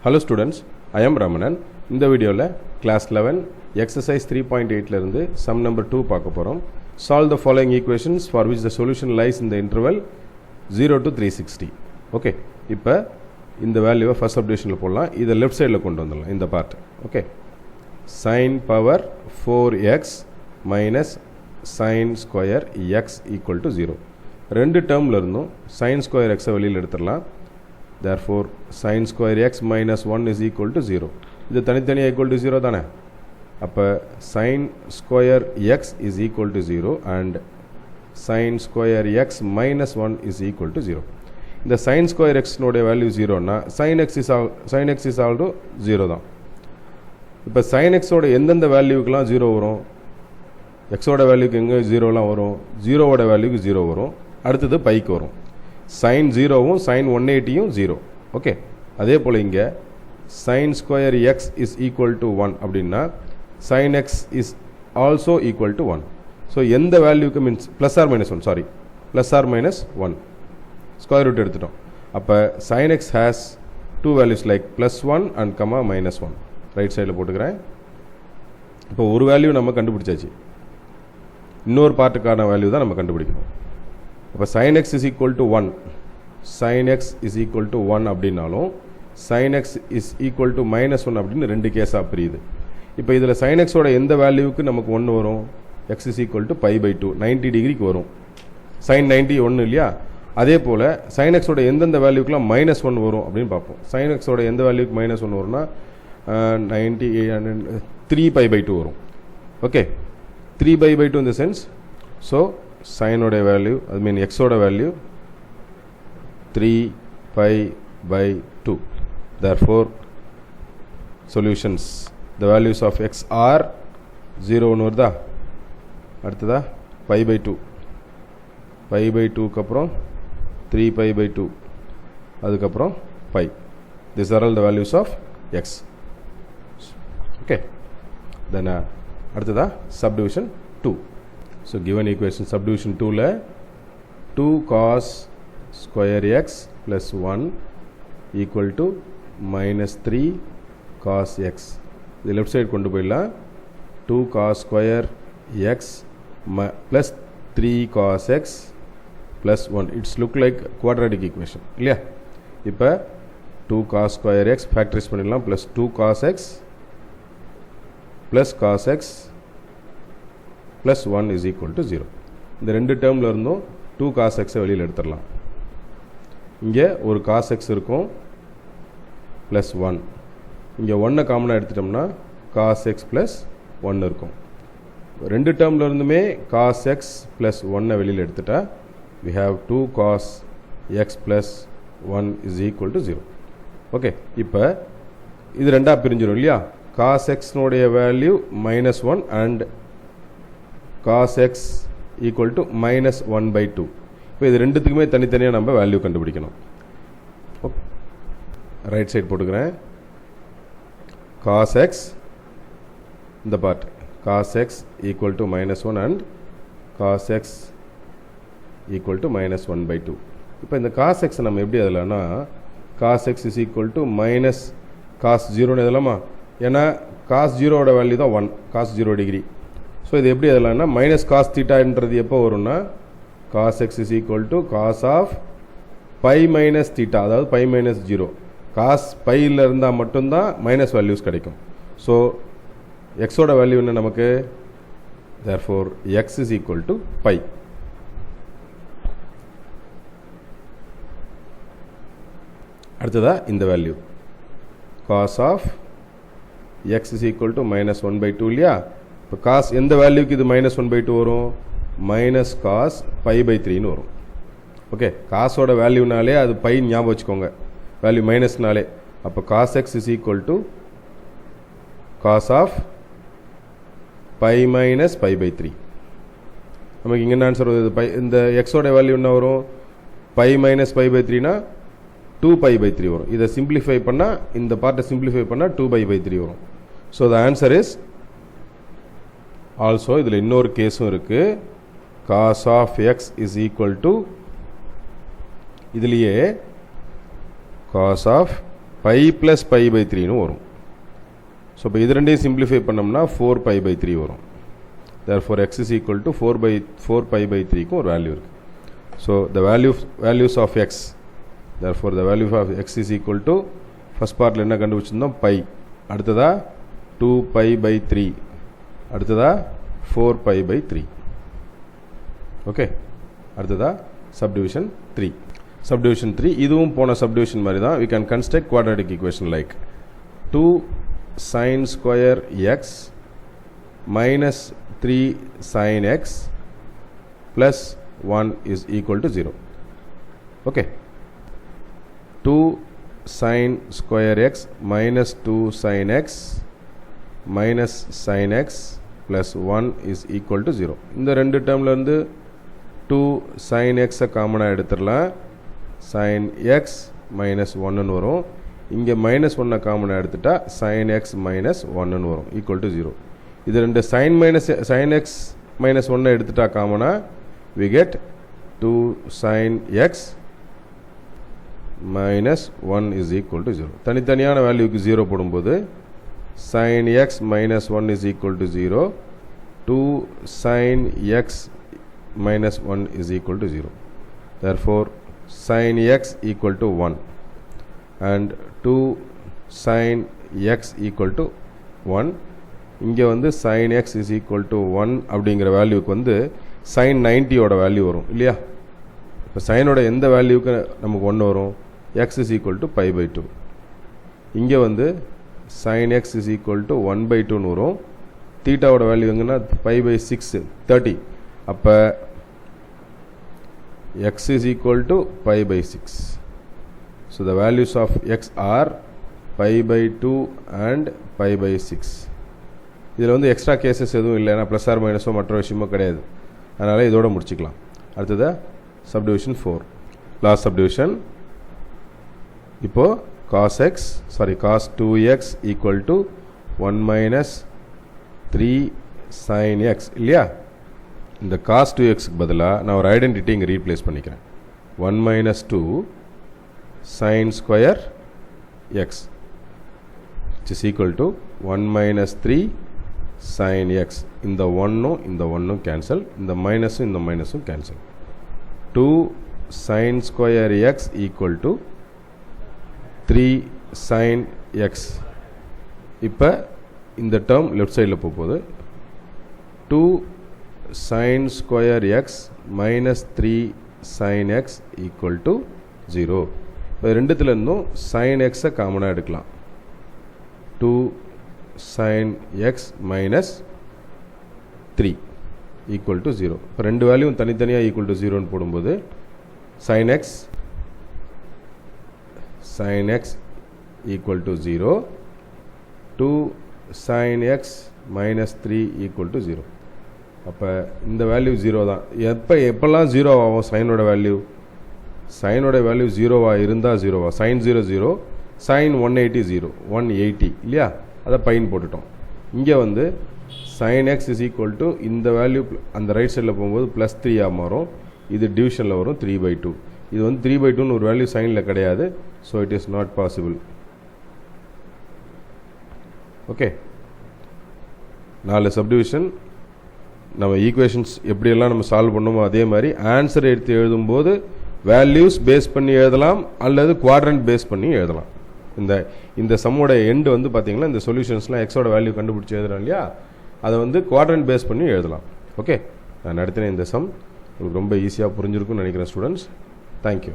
Hello students, I am Ramanan. In the video class 11 exercise 3.8 இருந்து sum number 2 பார்க்க போறோம். Solve the following equations for which the solution lies in the interval 0 to 360. Okay, இப்போ இந்த வேல்யூவை first சப்டிவிஷனில் போடலாம். இதை left சைடில் கொண்டு வந்துடலாம் இந்த part. Okay, sin power 4x minus sin square x equal to 0. ரெண்டு டேர்மில் இருந்தும் sin square x வெளியில் எடுத்துடலாம். Therefore sin square x minus 1 is equal to 0. இது தனித்தனியாக equal to 0 தானே. அப்போ sin square x is equal to 0 and sin square x minus 1 is equal to 0. இந்த sin square x நோடைய வேல்யூ 0னா sin x is equal to 0 தான். இப்போ sin x ஓட எந்தெந்த வேல்யூக்கெலாம் 0 வரும், x ஓட வேல்யூக்கு எங்கே 0லாம் வரும், 0 ஓட வேல்யூக்கு 0 வரும், அடுத்தது பைக்கு வரும். sin 0வும் sin 180யும் 0. ஓகே, அதே போல் இங்கே sin square x is equal to 1 அப்படின்னா sin x is also equal to 1. So எந்த வேல்யூக்கு means plus or minus 1, sorry plus or minus 1 square root எடுத்துட்டோம். அப்போ sin x has two values like plus 1 and comma minus 1. Right சைடில் போட்டுக்கிறேன். இப்போ ஒரு value நம்ம கண்டுபிடிச்சாச்சு, இன்னொரு பார்ட்டுக்கான வேல்யூ தான் நம்ம கண்டுபிடிக்கணும். அப்போ sin x is equal to 1, sin x is equal to 1 அப்படின்னாலும் sin x is equal to minus 1 அப்படின்னு ரெண்டு கேஸாக பிரியுது. இப்போ இதில் sin x ஓட எந்த வேல்யூவுக்கு நமக்கு 1 வரும், x is equal to pi by 2, 90 டிகிரிக்கு வரும். sin 90 1 இல்லையா, அதே போல் sin x ஓட எந்தெந்த வேல்யூக்கெலாம் மைனஸ் 1 வரும் அப்படின்னு பார்ப்போம். sin x ஓட எந்த வேல்யூக்கு மைனஸ் 1 வரும்னா 90 3 pi by 2 வரும். Okay, 3 pi by 2 in the sense, so sin ஓட வேல்யூ அது மீன் x ஓட value 3 pi by 2. Therefore solutions, the values of x are 0 ஒன்று வருதா, அடுத்ததா pi by 2, pi by 2க்கு அப்புறம் 3 pi by 2, அதுக்கப்புறம் pi. These are all the values of x. Okay, then அடுத்ததா subdivision 2. So given equation subdivision 2ல 2 cos square x plus 1 equal to minus 3 cos x. இது left side கொண்டு போயிடலாம். 2 cos square x plus 3 cos x plus 1. It's look like quadratic equation இல்லையா. இப்போ 2 cos square x factorize பண்ணிடலாம் plus 2 cos x plus cos x plus 1 is equal to 0. இந்த ரெண்டு டேர்மில் இருந்தும் 2 cos x வெளியில் எடுத்துடலாம். இங்கே ஒரு cos x இருக்கும் plus 1, இங்கே 1 காமனாக எடுத்துட்டோம்னா cos x plus 1 இருக்கும். ரெண்டு டேர்மில் இருந்துமே cos x plus 1 வெளியில் எடுத்துட்டா we have 2 cos x plus 1 is equal to 0. Okay, இப்போ இது ரெண்டாக பிரிஞ்சிடும் இல்லையா. cos x நோடைய value minus 1 and cos x equal to minus 1 by 2. இப்போ இது ரெண்டுத்துக்குமே தனித்தனியாக நம்ம வேல்யூ கண்டுபிடிக்கணும். ஓகே, ரைட் சைடு போட்டுக்கிறேன். cos x இந்த part cos x equal to minus 1 and cos x equal to minus 1 by 2. இப்போ இந்த cos x நம்ம எப்படி எழுதலாம்னா cos x is equal to minus cos 0ன்னு எழுதலாமா, ஏன்னா cos 0ஓட வேல்யூ தான் 1, cos 0 டிகிரி. ஸோ இது எப்படி எழுதலாம்னா மைனஸ் காஸ் தீட்டான்றது எப்போ வரும்னா cos x is equal to cos of pi minus theta, அதாவது pi minus 0. cos பையில் இருந்தால் மட்டும்தான் மைனஸ் வேல்யூஸ் கிடைக்கும். ஸோ எக்ஸோட வேல்யூ என்ன நமக்கு, therefore x is equal to pi. அடுத்ததா இந்த value cos of x is equal to minus 1 by 2 இல்லையா. இப்போ காஸ் எந்த வேல்யூக்கு இது மைனஸ் 1 by 2 வரும், மைனஸ் காஸ் பை பை 3ன்னு வரும். ஓகே, காசோட வேல்யூனாலே அது பை ஞாபகம் வச்சுக்கோங்க, வேல்யூ மைனஸ்னாலே. அப்போ cos x is equal to cos of pi minus pi by 3. நமக்கு இங்கே என்ன ஆன்சர் வருது, பை இந்த எக்ஸோட வேல்யூ என்ன வரும், பை மைனஸ் பை பை 3னா 2 பை பை 3 வரும். இதை சிம்பிளிஃபை பண்ணால், இந்த பார்ட்டை சிம்பிளிஃபை பண்ணால் 2 பை பை 3 வரும். So the answer is also, இதில் இன்னொரு கேஸும் இருக்குது, cos of x is equal to இதுலேயே cos of pi plus pi by த்ரீன்னு வரும். ஸோ இப்போ இது ரெண்டையும் சிம்பிளிஃபை பண்ணோம்னா 4 பை பை த்ரீ வரும். therefore x is equal to 4 pi by 3க்கும் ஒரு வேல்யூ இருக்குது. So the values of x, therefore the value of x is equal to first பார்ட்டில் என்ன கண்டுபிடிச்சிருந்தோம் பை, அடுத்ததா 2 pi by 3, அடுத்ததா 4 pi by 3. ஓகே, அடுத்ததா subdivision 3. subdivision 3 இதுவும் போன subdivision மாதிரி தான். we can construct quadratic equation like 2 sin square x minus 3 sin x plus 1 is equal to 0. okay, 2 sin square x minus 2 sin x minus sin x plus 1 is equal to 0. இந்த ரெண்டு டேர்ம்ல இருந்து 2 sin x காமனா எடுத்துடலாம். sin x minus 1 வரும். இங்கே minus 1 காமனா எடுத்துட்டா sin x minus 1 வரும் equal to 0. இது ரெண்டு sin x minus 1 எடுத்துட்டா காமனா we get 2 sin x minus 1 is equal to 0. தனித்தனியான வேல்யூக்கு 0 போடும்போது sin x minus 1 is equal to 0, 2 sin x minus 1 is equal to 0. therefore sin x equal to 1 and 2 sin x equal to 1. இங்கே வந்து sin x is equal to 1 அப்படிங்கிற வேல்யூக்கு வந்து sin 90 ஓட value வரும் இல்லையா. இப்போ சைனோட எந்த வேல்யூக்கு நமக்கு 1 வரும், x is equal to pi by 2. இங்கே வந்து sin x is equal to 1 by 2 வரும். தீட்டாவோட வேல்யூ எங்கன்னா pi by 6 30. அப்போ x is equal to pi by 6. so the values of x are pi by 2 and pi by 6. இதில் வந்து extra cases எதுவும் இல்லை, ஏன்னா ப்ளஸ் ஆர் மைனஸோ மற்ற விஷயமோ கிடையாது. அதனால் இதோட முடிச்சுக்கலாம். அடுத்தது சப்டிவிஷன் 4, லாஸ்ட் சப்டிவிஷன். இப்போது cos 2x equal to 1 minus 3 sin x இல்லையா. இந்த cos 2xக்கு பதிலாக நான் ஒரு ஐடென்டிட்டி இங்கே ரீப்ளேஸ் பண்ணிக்கிறேன். 1 minus 2 sin square x which is equal to 1 minus 3 sin x. இந்த 1 cancel, இந்த மைனஸும் cancel. 2 sin square x equal to 3 sin x. இப்போ இந்த டேர்ம் லெஃப்ட் சைடில் போகுது. 2 sin square x minus 3 sin x equal to 0. இப்போ ரெண்டுத்துலேருந்தும் sin x காமனாக எடுக்கலாம். 2 sin x minus 3 equal to 0. இப்போ ரெண்டு வேல்யூவும் தனித்தனியாக equal to 0ன்னு போடும்போது sin x equal to 0, 2 sin x minus 3 equal to 0. அப்போ இந்த வேல்யூ 0 தான். எப்பெல்லாம் 0 ஆகும் சைனோட வேல்யூ 0 இருந்தால் 0 sin 0 0, sin 180 0, 180 இல்லையா, அதை பைன் போட்டுட்டோம். இங்கே வந்து sin x is equal to இந்த வேல்யூ அந்த ரைட் சைடில் போகும்போது ப்ளஸ் 3 மாறும். இது டிவிஷனில் வரும் 3/2. இது வந்து 3/2ன்னு ஒரு வேல்யூ சைனில் கிடையாது. So it is not possible. Okay, 4 subdivision. நம்ம ஈக்குவேஷன்ஸ் எப்படியெல்லாம் நம்ம சால்வ் பண்ணோமோ அதே மாதிரி ஆன்சர் எடுத்து எழுதும்போது வேல்யூஸ் பேஸ் பண்ணி எழுதலாம் அல்லது குவாட்ரண்ட் பேஸ் பண்ணி எழுதலாம். இந்த சம்மோட எண்டு வந்து பார்த்தீங்கன்னா இந்த சொல்யூஷன்ஸ்லாம் எக்ஸோட வேல்யூ கண்டுபிடிச்சி எழுதுறோம் இல்லையா, அதை வந்து குவாட்ரண்ட் பேஸ் பண்ணி எழுதலாம். ஓகே, நான் நடத்தின இந்த சம் உங்களுக்கு ரொம்ப ஈஸியாக புரிஞ்சிருக்குன்னு நினைக்கிறேன் ஸ்டூடெண்ட்ஸ். தேங்க்யூ.